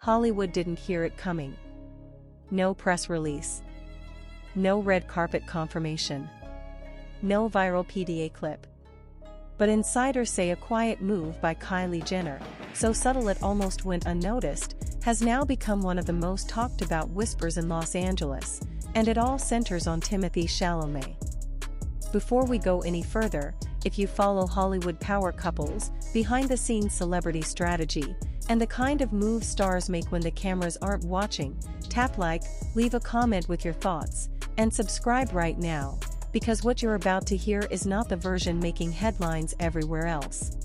Hollywood didn't hear it coming. No press release. No red carpet confirmation. No viral PDA clip. But insiders say a quiet move by Kylie Jenner, so subtle it almost went unnoticed, has now become one of the most talked about whispers in Los Angeles, and it all centers on Timothée Chalamet. Before we go any further, if you follow Hollywood power couples, behind-the-scenes celebrity strategy, and the kind of moves stars make when the cameras aren't watching, tap like, leave a comment with your thoughts, and subscribe right now, because what you're about to hear is not the version making headlines everywhere else.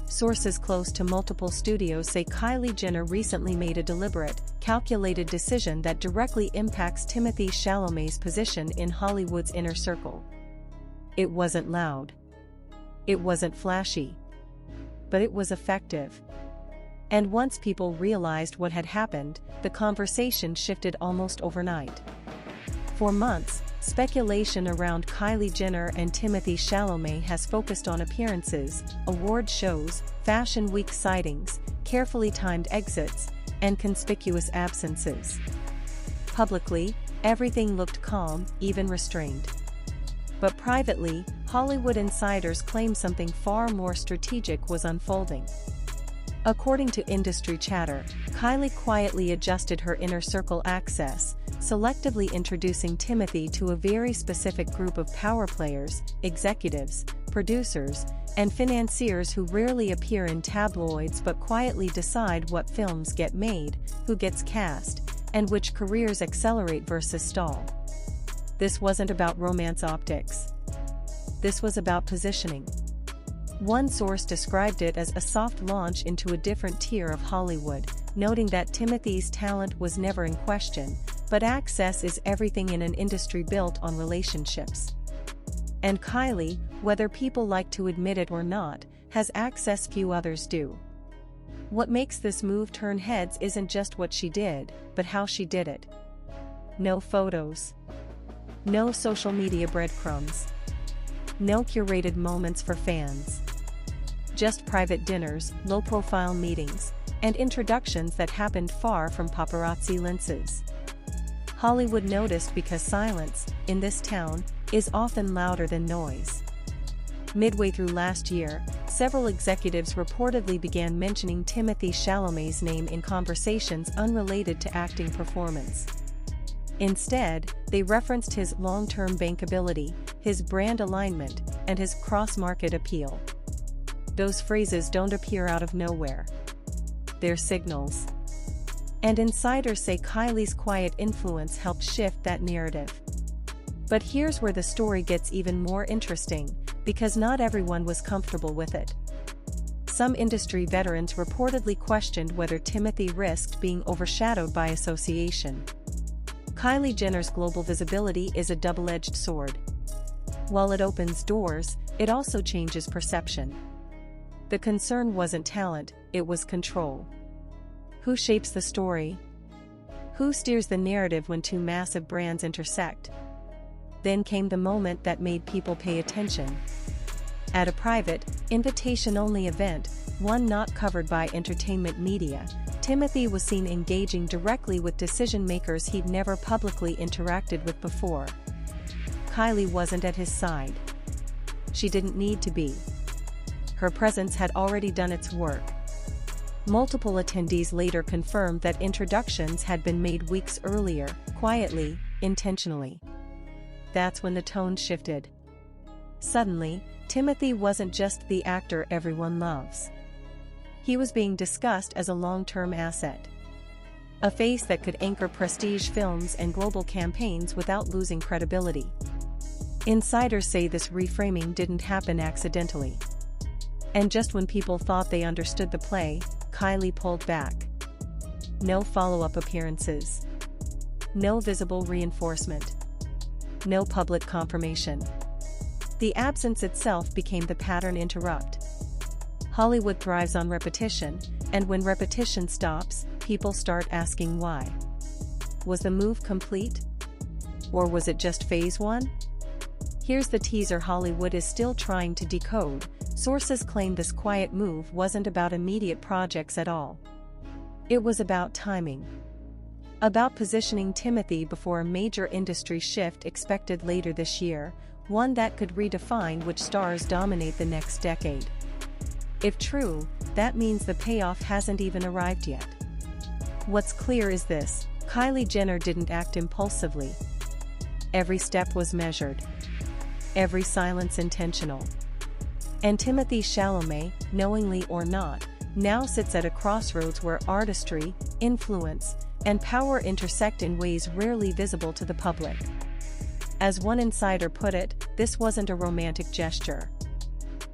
Sources close to multiple studios say Kylie Jenner recently made a deliberate, calculated decision that directly impacts Timothée Chalamet's position in Hollywood's inner circle. It wasn't loud. It wasn't flashy. But it was effective. And once people realized what had happened, the conversation shifted almost overnight. For months, speculation around Kylie Jenner and Timothée Chalamet has focused on appearances, award shows, fashion week sightings, carefully timed exits, and conspicuous absences. Publicly, everything looked calm, even restrained. But privately, Hollywood insiders claim something far more strategic was unfolding. According to industry chatter, Kylie quietly adjusted her inner circle access, selectively introducing Timothee to a very specific group of power players, executives, producers, and financiers who rarely appear in tabloids but quietly decide what films get made, who gets cast, and which careers accelerate versus stall. This wasn't about romance optics. This was about positioning. One source described it as a soft launch into a different tier of Hollywood, noting that Timothee's talent was never in question, but access is everything in an industry built on relationships. And Kylie, whether people like to admit it or not, has access few others do. What makes this move turn heads isn't just what she did, but how she did it. No photos. No social media breadcrumbs. No curated moments for fans. Just private dinners, low-profile meetings, and introductions that happened far from paparazzi lenses. Hollywood noticed because silence, in this town, is often louder than noise. Midway through last year, several executives reportedly began mentioning Timothée Chalamet's name in conversations unrelated to acting performance. Instead, they referenced his long-term bankability, his brand alignment, and his cross-market appeal. Those phrases don't appear out of nowhere. They're signals. And insiders say Kylie's quiet influence helped shift that narrative. But here's where the story gets even more interesting, because not everyone was comfortable with it. Some industry veterans reportedly questioned whether Timothee risked being overshadowed by association. Kylie Jenner's global visibility is a double-edged sword. While it opens doors, it also changes perception. The concern wasn't talent, it was control. Who shapes the story? Who steers the narrative when two massive brands intersect? Then came the moment that made people pay attention. At a private, invitation-only event, one not covered by entertainment media, Timothee was seen engaging directly with decision-makers he'd never publicly interacted with before. Kylie wasn't at his side. She didn't need to be. Her presence had already done its work. Multiple attendees later confirmed that introductions had been made weeks earlier, quietly, intentionally. That's when the tone shifted. Suddenly, Timothee wasn't just the actor everyone loves. He was being discussed as a long-term asset. A face that could anchor prestige films and global campaigns without losing credibility. Insiders say this reframing didn't happen accidentally. And just when people thought they understood the play, Kylie pulled back. No follow-up appearances. No visible reinforcement. No public confirmation. The absence itself became the pattern interrupt. Hollywood thrives on repetition, and when repetition stops, people start asking why. Was the move complete? Or was it just phase one? Here's the teaser Hollywood is still trying to decode. Sources claim this quiet move wasn't about immediate projects at all. It was about timing. About positioning Timothee before a major industry shift expected later this year, one that could redefine which stars dominate the next decade. If true, that means the payoff hasn't even arrived yet. What's clear is this: Kylie Jenner didn't act impulsively. Every step was measured. Every silence intentional. And Timothée Chalamet, knowingly or not, now sits at a crossroads where artistry, influence, and power intersect in ways rarely visible to the public. As one insider put it, this wasn't a romantic gesture.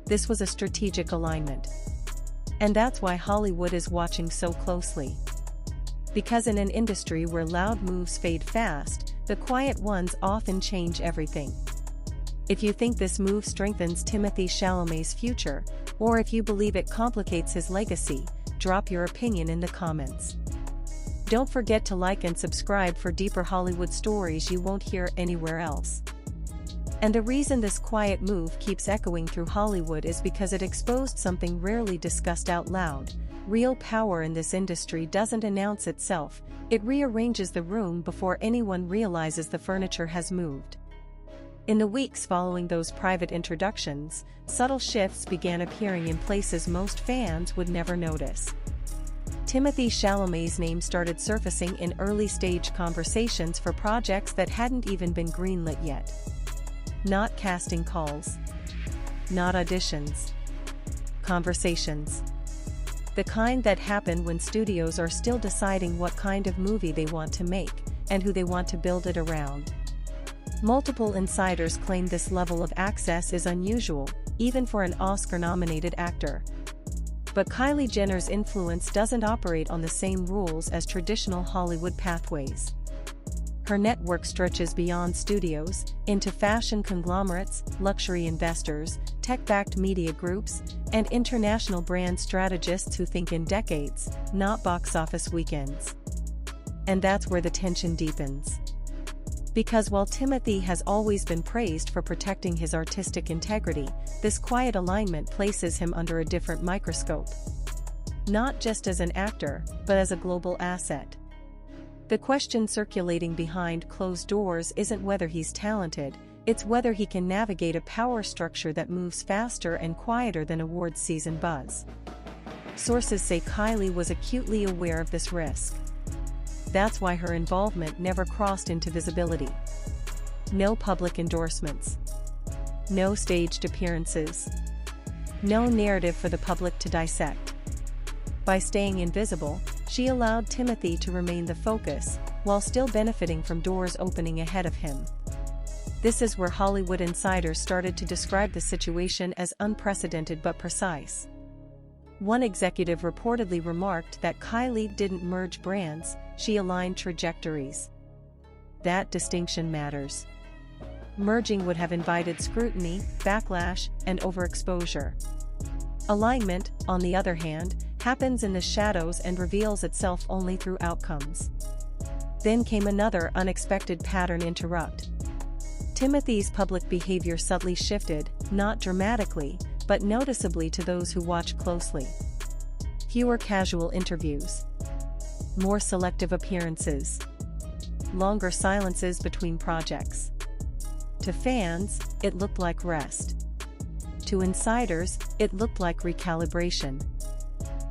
This was a strategic alignment. And that's why Hollywood is watching so closely. Because in an industry where loud moves fade fast, the quiet ones often change everything. If you think this move strengthens Timothée Chalamet's future, or if you believe it complicates his legacy, drop your opinion in the comments. Don't forget to like and subscribe for deeper Hollywood stories you won't hear anywhere else. And the reason this quiet move keeps echoing through Hollywood is because it exposed something rarely discussed out loud. Real power in this industry doesn't announce itself, it rearranges the room before anyone realizes the furniture has moved. In the weeks following those private introductions, subtle shifts began appearing in places most fans would never notice. Timothée Chalamet's name started surfacing in early-stage conversations for projects that hadn't even been greenlit yet. Not casting calls. Not auditions. Conversations. The kind that happen when studios are still deciding what kind of movie they want to make, and who they want to build it around. Multiple insiders claim this level of access is unusual, even for an Oscar-nominated actor. But Kylie Jenner's influence doesn't operate on the same rules as traditional Hollywood pathways. Her network stretches beyond studios, into fashion conglomerates, luxury investors, tech-backed media groups, and international brand strategists who think in decades, not box office weekends. And that's where the tension deepens. Because while Timothee has always been praised for protecting his artistic integrity, this quiet alignment places him under a different microscope. Not just as an actor, but as a global asset. The question circulating behind closed doors isn't whether he's talented, it's whether he can navigate a power structure that moves faster and quieter than awards season buzz. Sources say Kylie was acutely aware of this risk. That's why her involvement never crossed into visibility. No public endorsements. No staged appearances. No narrative for the public to dissect. By staying invisible, she allowed Timothee to remain the focus, while still benefiting from doors opening ahead of him. This is where Hollywood insiders started to describe the situation as unprecedented but precise. One executive reportedly remarked that Kylie didn't merge brands, she aligned trajectories. That distinction matters. Merging would have invited scrutiny, backlash, and overexposure. Alignment, on the other hand, happens in the shadows and reveals itself only through outcomes. Then came another unexpected pattern interrupt. Timothee's public behavior subtly shifted, not dramatically, but noticeably to those who watch closely. Fewer casual interviews. More selective appearances. Longer silences between projects. To fans, it looked like rest. To insiders, it looked like recalibration.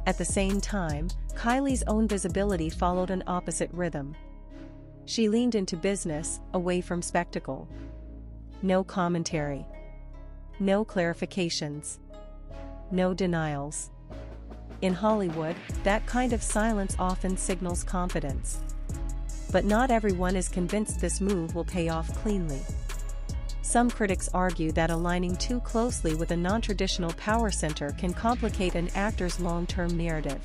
At the same time, Kylie's own visibility followed an opposite rhythm. She leaned into business, away from spectacle. No commentary. No clarifications. No denials. In Hollywood, that kind of silence often signals confidence. But not everyone is convinced this move will pay off cleanly. Some critics argue that aligning too closely with a non-traditional power center can complicate an actor's long-term narrative.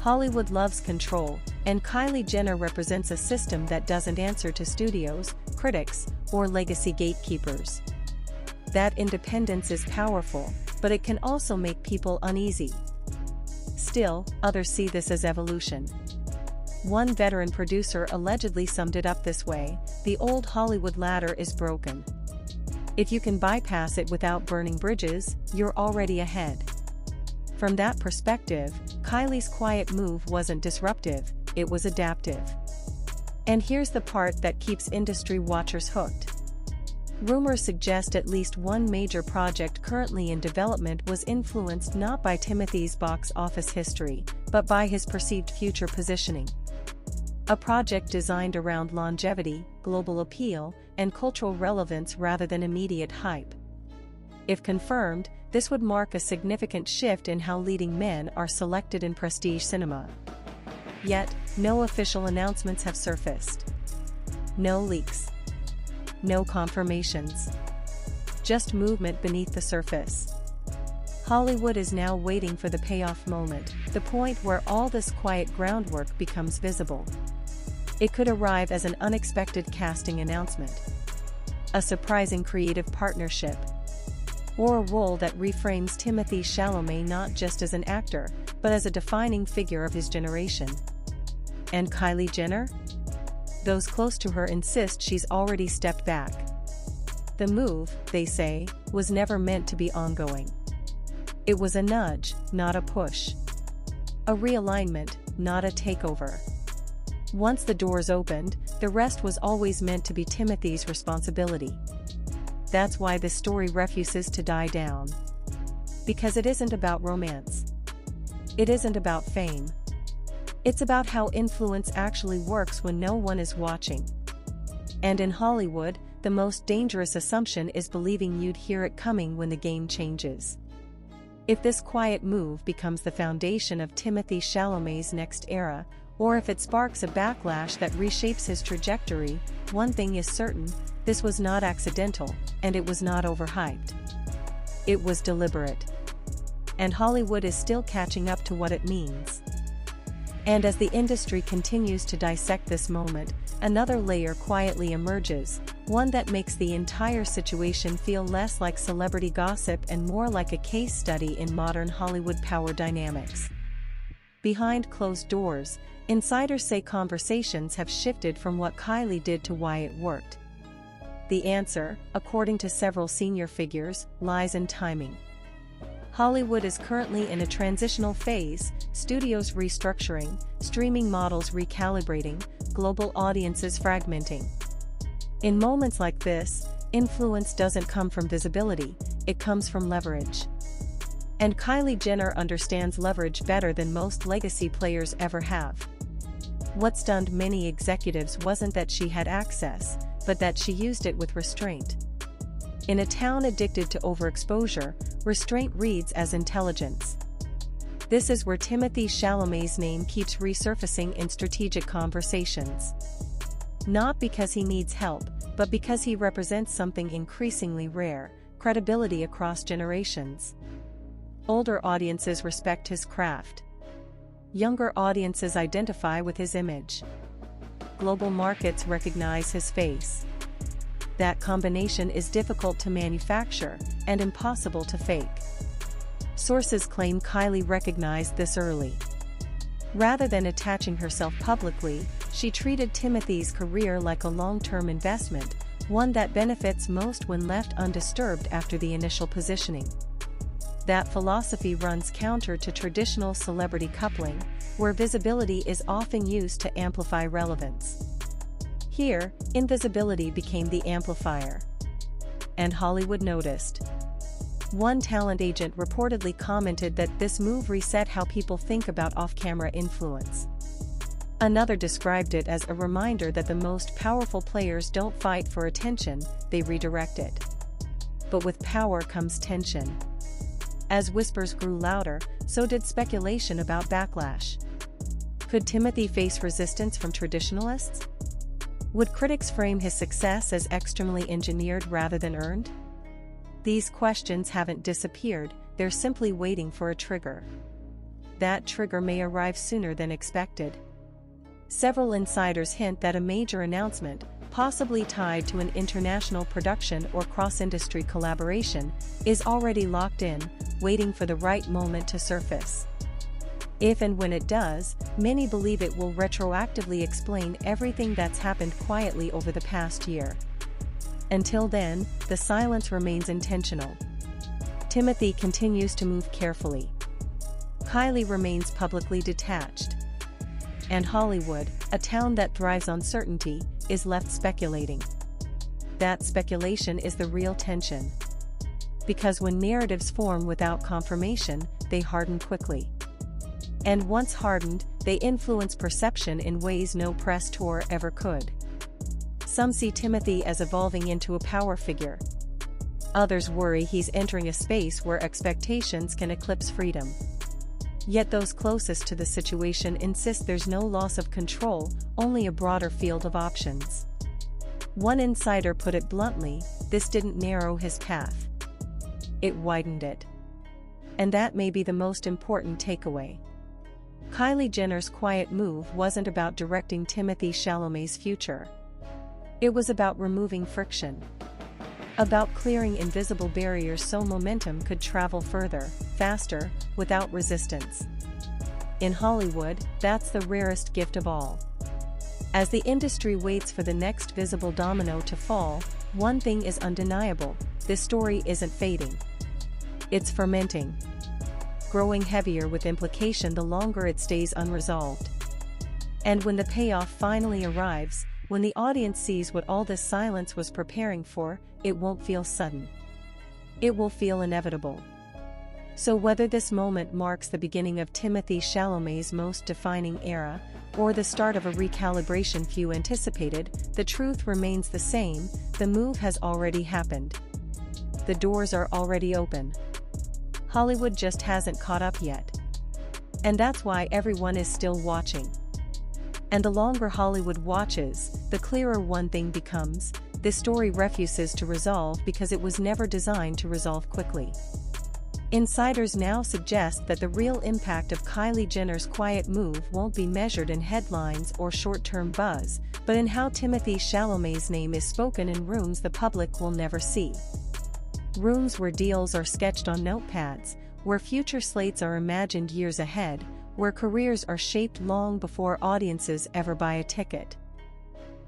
Hollywood loves control, and Kylie Jenner represents a system that doesn't answer to studios, critics, or legacy gatekeepers. That independence is powerful, but it can also make people uneasy. Still, others see this as evolution. One veteran producer allegedly summed it up this way: the old Hollywood ladder is broken. If you can bypass it without burning bridges, you're already ahead. From that perspective, Kylie's quiet move wasn't disruptive, it was adaptive. And here's the part that keeps industry watchers hooked. Rumors suggest at least one major project currently in development was influenced not by Timothee's box office history, but by his perceived future positioning. A project designed around longevity, global appeal, and cultural relevance rather than immediate hype. If confirmed, this would mark a significant shift in how leading men are selected in prestige cinema. Yet, no official announcements have surfaced. No leaks. No confirmations. Just movement beneath the surface. Hollywood is now waiting for the payoff moment, the point where all this quiet groundwork becomes visible. It could arrive as an unexpected casting announcement, a surprising creative partnership, or a role that reframes Timothée Chalamet not just as an actor, but as a defining figure of his generation. And Kylie Jenner? Those close to her insist she's already stepped back. The move, they say, was never meant to be ongoing. It was a nudge, not a push. A realignment, not a takeover. Once the doors opened, the rest was always meant to be Timothee's responsibility. That's why this story refuses to die down. Because it isn't about romance. It isn't about fame. It's about how influence actually works when no one is watching. And in Hollywood, the most dangerous assumption is believing you'd hear it coming when the game changes. If this quiet move becomes the foundation of Timothée Chalamet's next era, or if it sparks a backlash that reshapes his trajectory, one thing is certain: this was not accidental, and it was not overhyped. It was deliberate. And Hollywood is still catching up to what it means. And as the industry continues to dissect this moment, another layer quietly emerges, one that makes the entire situation feel less like celebrity gossip and more like a case study in modern Hollywood power dynamics. Behind closed doors, insiders say conversations have shifted from what Kylie did to why it worked. The answer, according to several senior figures, lies in timing. Hollywood is currently in a transitional phase, studios restructuring, streaming models recalibrating, global audiences fragmenting. In moments like this, influence doesn't come from visibility, it comes from leverage. And Kylie Jenner understands leverage better than most legacy players ever have. What stunned many executives wasn't that she had access, but that she used it with restraint. In a town addicted to overexposure, restraint reads as intelligence. This is where Timothée Chalamet's name keeps resurfacing in strategic conversations. Not because he needs help, but because he represents something increasingly rare: credibility across generations. Older audiences respect his craft. Younger audiences identify with his image. Global markets recognize his face. That combination is difficult to manufacture and impossible to fake. Sources claim Kylie recognized this early. Rather than attaching herself publicly, she treated Timothee's career like a long-term investment, one that benefits most when left undisturbed after the initial positioning. That philosophy runs counter to traditional celebrity coupling, where visibility is often used to amplify relevance. Here, invisibility became the amplifier. And Hollywood noticed. One talent agent reportedly commented that this move reset how people think about off-camera influence. Another described it as a reminder that the most powerful players don't fight for attention, they redirect it. But with power comes tension. As whispers grew louder, so did speculation about backlash. Could Timothee face resistance from traditionalists? Would critics frame his success as externally engineered rather than earned? These questions haven't disappeared, they're simply waiting for a trigger. That trigger may arrive sooner than expected. Several insiders hint that a major announcement, possibly tied to an international production or cross-industry collaboration, is already locked in, waiting for the right moment to surface. If and when it does, many believe it will retroactively explain everything that's happened quietly over the past year. Until then, the silence remains intentional. Timothee continues to move carefully. Kylie remains publicly detached. And Hollywood, a town that thrives on certainty, is left speculating. That speculation is the real tension. Because when narratives form without confirmation, they harden quickly. And once hardened, they influence perception in ways no press tour ever could. Some see Timothee as evolving into a power figure. Others worry he's entering a space where expectations can eclipse freedom. Yet those closest to the situation insist there's no loss of control, only a broader field of options. One insider put it bluntly, this didn't narrow his path. It widened it. And that may be the most important takeaway. Kylie Jenner's quiet move wasn't about directing Timothée Chalamet's future. It was about removing friction. About clearing invisible barriers so momentum could travel further, faster, without resistance. In Hollywood, that's the rarest gift of all. As the industry waits for the next visible domino to fall, one thing is undeniable: this story isn't fading. It's fermenting. Growing heavier with implication the longer it stays unresolved. And when the payoff finally arrives, when the audience sees what all this silence was preparing for, it won't feel sudden. It will feel inevitable. So whether this moment marks the beginning of Timothée Chalamet's most defining era, or the start of a recalibration few anticipated, the truth remains the same: the move has already happened. The doors are already open. Hollywood just hasn't caught up yet. And that's why everyone is still watching. And the longer Hollywood watches, the clearer one thing becomes: this story refuses to resolve because it was never designed to resolve quickly. Insiders now suggest that the real impact of Kylie Jenner's quiet move won't be measured in headlines or short-term buzz, but in how Timothée Chalamet's name is spoken in rooms the public will never see. Rooms where deals are sketched on notepads, where future slates are imagined years ahead, where careers are shaped long before audiences ever buy a ticket.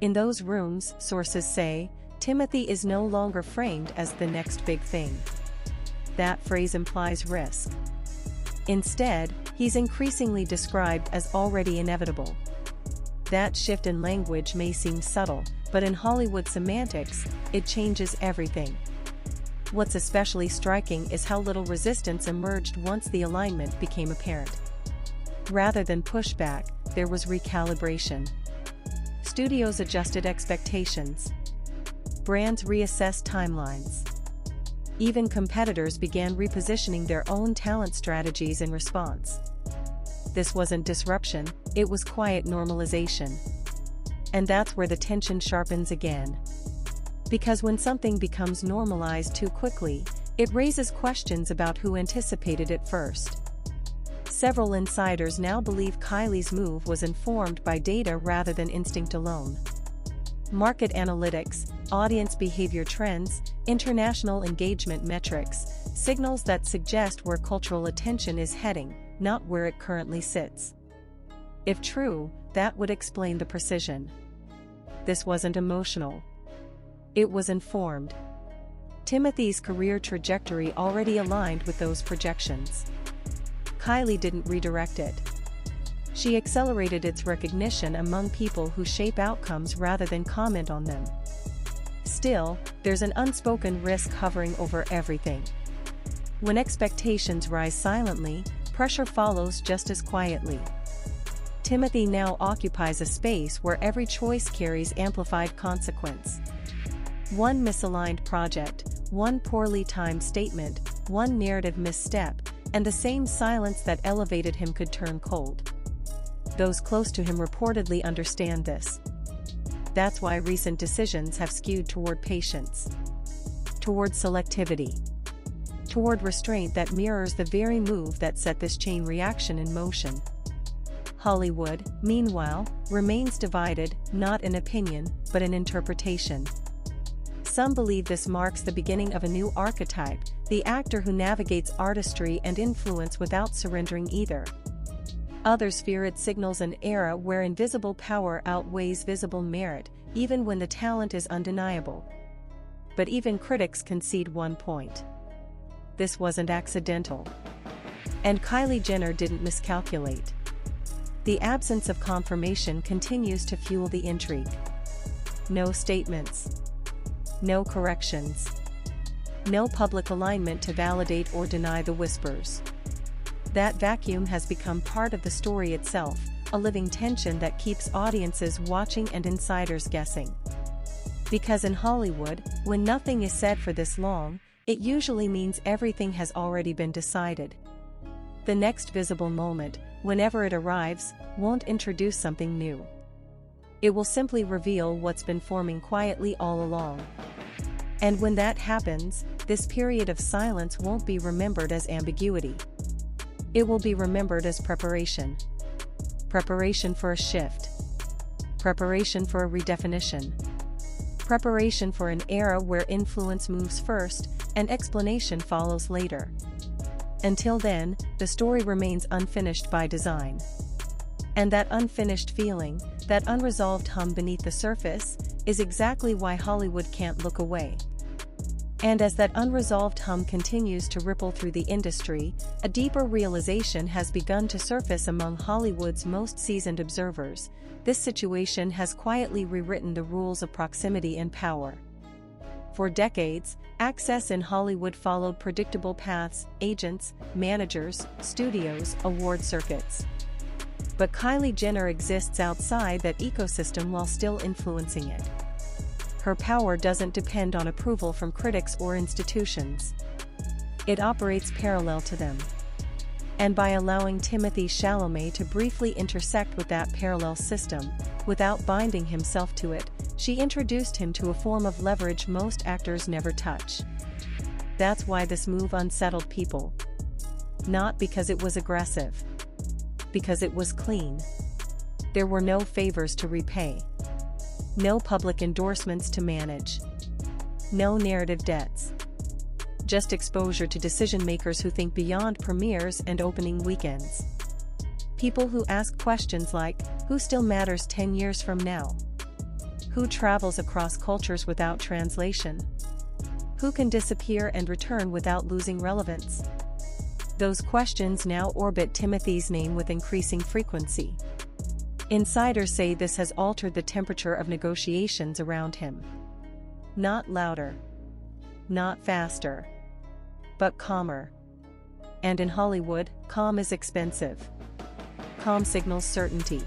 In those rooms, sources say, Timothee is no longer framed as the next big thing. That phrase implies risk. Instead, he's increasingly described as already inevitable. That shift in language may seem subtle, but in Hollywood semantics, it changes everything. What's especially striking is how little resistance emerged once the alignment became apparent. Rather than pushback, there was recalibration. Studios adjusted expectations. Brands reassessed timelines. Even competitors began repositioning their own talent strategies in response. This wasn't disruption, it was quiet normalization. And that's where the tension sharpens again. Because when something becomes normalized too quickly, it raises questions about who anticipated it first. Several insiders now believe Kylie's move was informed by data rather than instinct alone. Market analytics, audience behavior trends, international engagement metrics, signals that suggest where cultural attention is heading, not where it currently sits. If true, that would explain the precision. This wasn't emotional. It was informed. Timothee's career trajectory already aligned with those projections. Kylie didn't redirect it. She accelerated its recognition among people who shape outcomes rather than comment on them. Still, there's an unspoken risk hovering over everything. When expectations rise silently, pressure follows just as quietly. Timothee now occupies a space where every choice carries amplified consequence. One misaligned project, one poorly timed statement, one narrative misstep, and the same silence that elevated him could turn cold. Those close to him reportedly understand this. That's why recent decisions have skewed toward patience, toward selectivity, toward restraint that mirrors the very move that set this chain reaction in motion. Hollywood, meanwhile, remains divided, not in opinion, but in interpretation. Some believe this marks the beginning of a new archetype, the actor who navigates artistry and influence without surrendering either. Others fear it signals an era where invisible power outweighs visible merit, even when the talent is undeniable. But even critics concede one point. This wasn't accidental. And Kylie Jenner didn't miscalculate. The absence of confirmation continues to fuel the intrigue. No statements. No corrections. No public alignment to validate or deny the whispers. That vacuum has become part of the story itself, a living tension that keeps audiences watching and insiders guessing. Because in Hollywood, when nothing is said for this long, it usually means everything has already been decided. The next visible moment, whenever it arrives, won't introduce something new. It will simply reveal what's been forming quietly all along. And when that happens, this period of silence won't be remembered as ambiguity. It will be remembered as preparation. Preparation for a shift. Preparation for a redefinition. Preparation for an era where influence moves first, and explanation follows later. Until then, the story remains unfinished by design. And that unfinished feeling, that unresolved hum beneath the surface, is exactly why Hollywood can't look away. And as that unresolved hum continues to ripple through the industry, a deeper realization has begun to surface among Hollywood's most seasoned observers. This situation has quietly rewritten the rules of proximity and power. For decades, access in Hollywood followed predictable paths: agents, managers, studios, award circuits. But Kylie Jenner exists outside that ecosystem while still influencing it. Her power doesn't depend on approval from critics or institutions. It operates parallel to them. And by allowing Timothée Chalamet to briefly intersect with that parallel system, without binding himself to it, she introduced him to a form of leverage most actors never touch. That's why this move unsettled people. Not because it was aggressive. Because it was clean. There were no favors to repay. No public endorsements to manage. No narrative debts. Just exposure to decision-makers who think beyond premieres and opening weekends. People who ask questions like, who still matters 10 years from now? Who travels across cultures without translation? Who can disappear and return without losing relevance? Those questions now orbit Timothee's name with increasing frequency. Insiders say this has altered the temperature of negotiations around him. Not louder. Not faster. But calmer. And in Hollywood, calm is expensive. Calm signals certainty.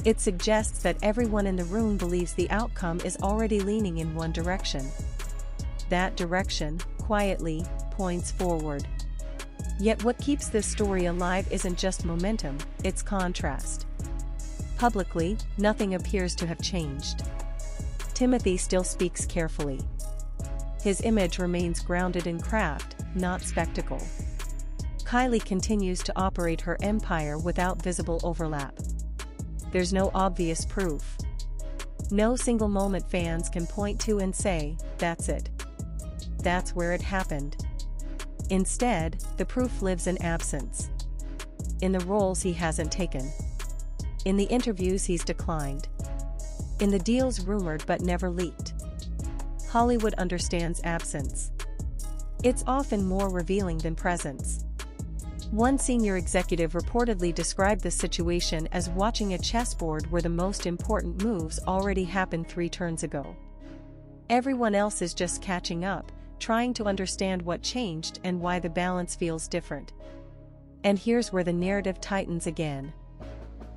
It suggests that everyone in the room believes the outcome is already leaning in one direction. That direction, quietly, points forward. Yet what keeps this story alive isn't just momentum, it's contrast. Publicly, nothing appears to have changed. Timothee still speaks carefully. His image remains grounded in craft, not spectacle. Kylie continues to operate her empire without visible overlap. There's no obvious proof. No single moment fans can point to and say, that's it. That's where it happened. Instead, the proof lives in absence. In the roles he hasn't taken. In the interviews he's declined. In the deals rumored but never leaked. Hollywood understands absence. It's often more revealing than presence. One senior executive reportedly described the situation as watching a chessboard where the most important moves already happened 3 turns ago. Everyone else is just catching up, trying to understand what changed and why the balance feels different. And here's where the narrative tightens again.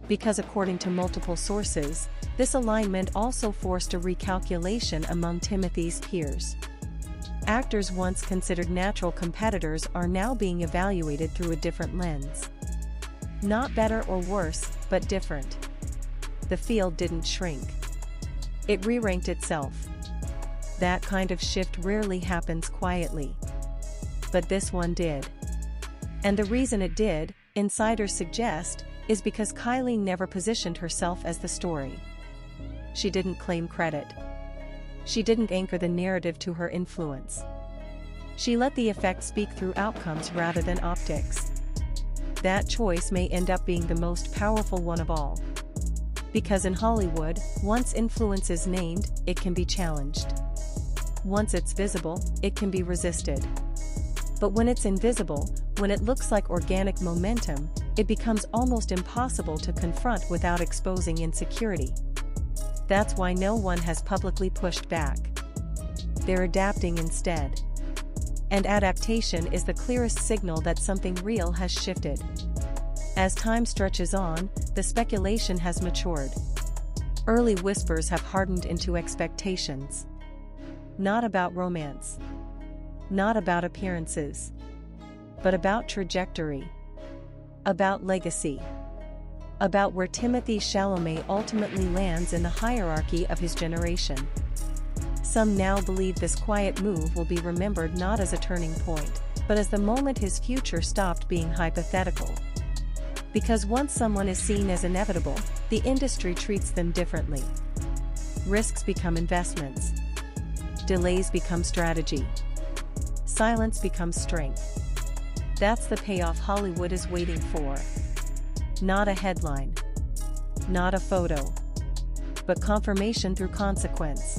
Because according to multiple sources, this alignment also forced a recalculation among Timothee's peers. Actors once considered natural competitors are now being evaluated through a different lens. Not better or worse, but different. The field didn't shrink. It re-ranked itself. That kind of shift rarely happens quietly. But this one did. And the reason it did, insiders suggest, is because Kylie never positioned herself as the story. She didn't claim credit. She didn't anchor the narrative to her influence. She let the effect speak through outcomes rather than optics. That choice may end up being the most powerful one of all. Because in Hollywood, once influence is named, it can be challenged. Once it's visible, it can be resisted. But when it's invisible, when it looks like organic momentum, it becomes almost impossible to confront without exposing insecurity. That's why no one has publicly pushed back. They're adapting instead. And adaptation is the clearest signal that something real has shifted. As time stretches on, the speculation has matured. Early whispers have hardened into expectations. Not about romance. Not about appearances. But about trajectory. About legacy. About where Timothée Chalamet ultimately lands in the hierarchy of his generation. Some now believe this quiet move will be remembered not as a turning point, but as the moment his future stopped being hypothetical. Because once someone is seen as inevitable, the industry treats them differently. Risks become investments. Delays become strategy. Silence becomes strength. That's the payoff Hollywood is waiting for. Not a headline. Not a photo. But confirmation through consequence.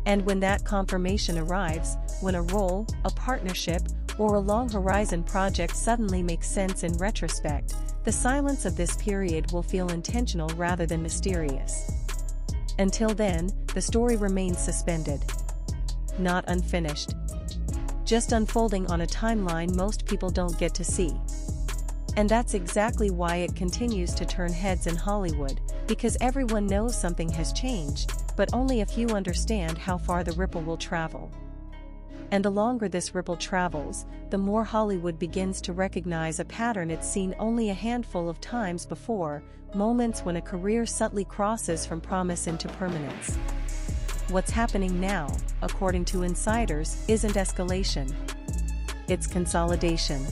And when that confirmation arrives, when a role, a partnership, or a long-horizon project suddenly makes sense in retrospect, the silence of this period will feel intentional rather than mysterious. Until then, the story remains suspended. Not unfinished. Just unfolding on a timeline most people don't get to see. And that's exactly why it continues to turn heads in Hollywood, because everyone knows something has changed, but only a few understand how far the ripple will travel. And the longer this ripple travels, the more Hollywood begins to recognize a pattern it's seen only a handful of times before, moments when a career subtly crosses from promise into permanence. What's happening now, according to insiders, isn't escalation. It's consolidation.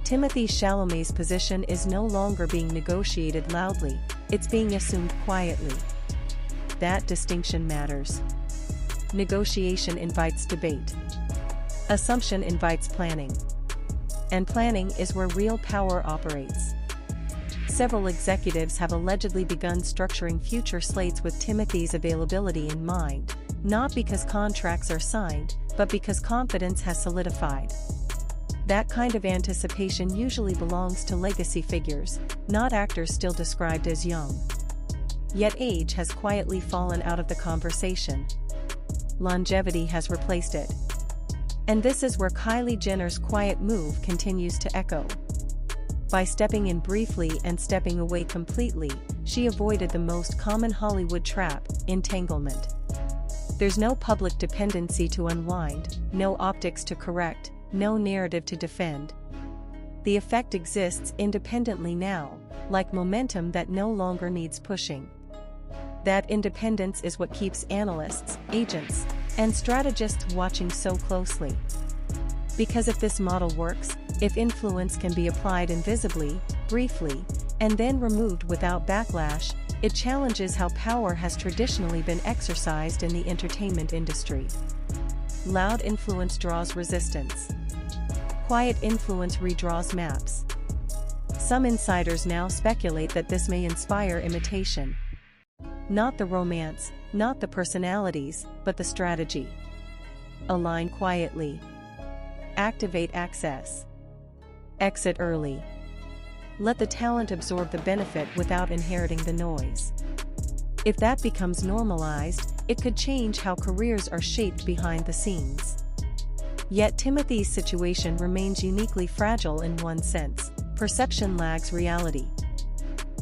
Timothée Chalamet's position is no longer being negotiated loudly, it's being assumed quietly. That distinction matters. Negotiation invites debate. Assumption invites planning. And planning is where real power operates. Several executives have allegedly begun structuring future slates with Timothee's availability in mind, not because contracts are signed, but because confidence has solidified. That kind of anticipation usually belongs to legacy figures, not actors still described as young. Yet age has quietly fallen out of the conversation. Longevity has replaced it. And this is where Kylie Jenner's quiet move continues to echo. By stepping in briefly and stepping away completely, she avoided the most common Hollywood trap, entanglement. There's no public dependency to unwind, no optics to correct, no narrative to defend. The effect exists independently now, like momentum that no longer needs pushing. That independence is what keeps analysts, agents, and strategists watching so closely. Because if this model works, if influence can be applied invisibly, briefly, and then removed without backlash, it challenges how power has traditionally been exercised in the entertainment industry. Loud influence draws resistance. Quiet influence redraws maps. Some insiders now speculate that this may inspire imitation. Not the romance, not the personalities, but the strategy. Align quietly. Activate access. Exit early. Let the talent absorb the benefit without inheriting the noise. If that becomes normalized, it could change how careers are shaped behind the scenes. Yet Timothee's situation remains uniquely fragile in one sense: perception lags reality.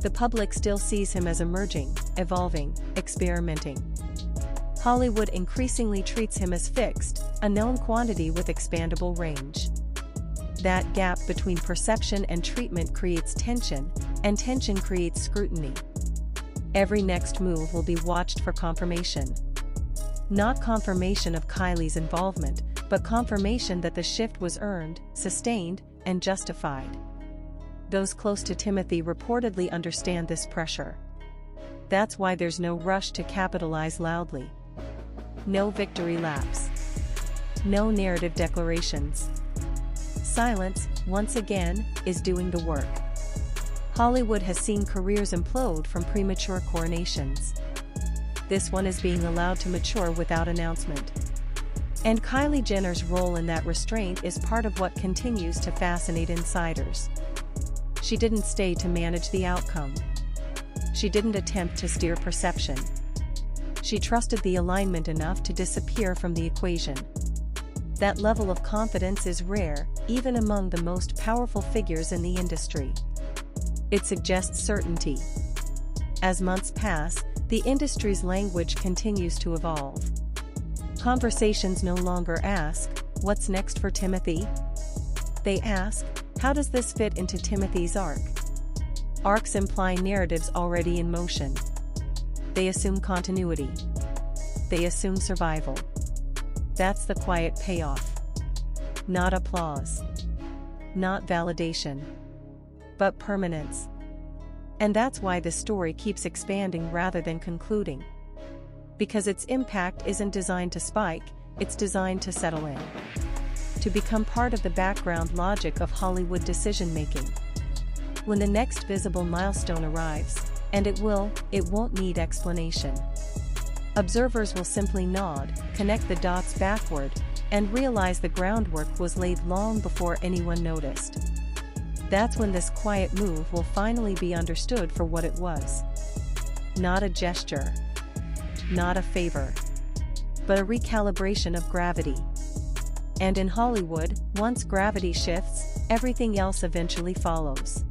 The public still sees him as emerging, evolving, experimenting. Hollywood increasingly treats him as fixed, a known quantity with expandable range. That gap between perception and treatment creates tension, and tension creates scrutiny. Every next move will be watched for confirmation. Not confirmation of Kylie's involvement, but confirmation that the shift was earned, sustained, and justified. Those close to Timothee reportedly understand this pressure. That's why there's no rush to capitalize loudly. No victory laps. No narrative declarations. Silence, once again, is doing the work. Hollywood has seen careers implode from premature coronations. This one is being allowed to mature without announcement. And Kylie Jenner's role in that restraint is part of what continues to fascinate insiders. She didn't stay to manage the outcome. She didn't attempt to steer perception. She trusted the alignment enough to disappear from the equation. That level of confidence is rare, even among the most powerful figures in the industry. It suggests certainty. As months pass, the industry's language continues to evolve. Conversations no longer ask, "What's next for Timothee?" They ask, "How does this fit into Timothee's arc?" Arcs imply narratives already in motion. They assume continuity. They assume survival. That's the quiet payoff. Not applause. Not validation. But permanence. And that's why the story keeps expanding rather than concluding. Because its impact isn't designed to spike, it's designed to settle in. To become part of the background logic of Hollywood decision-making. When the next visible milestone arrives, and it won't need explanation. Observers will simply nod, connect the dots backward, and realize the groundwork was laid long before anyone noticed. That's when this quiet move will finally be understood for what it was. Not a gesture. Not a favor. But a recalibration of gravity. And in Hollywood, once gravity shifts, everything else eventually follows.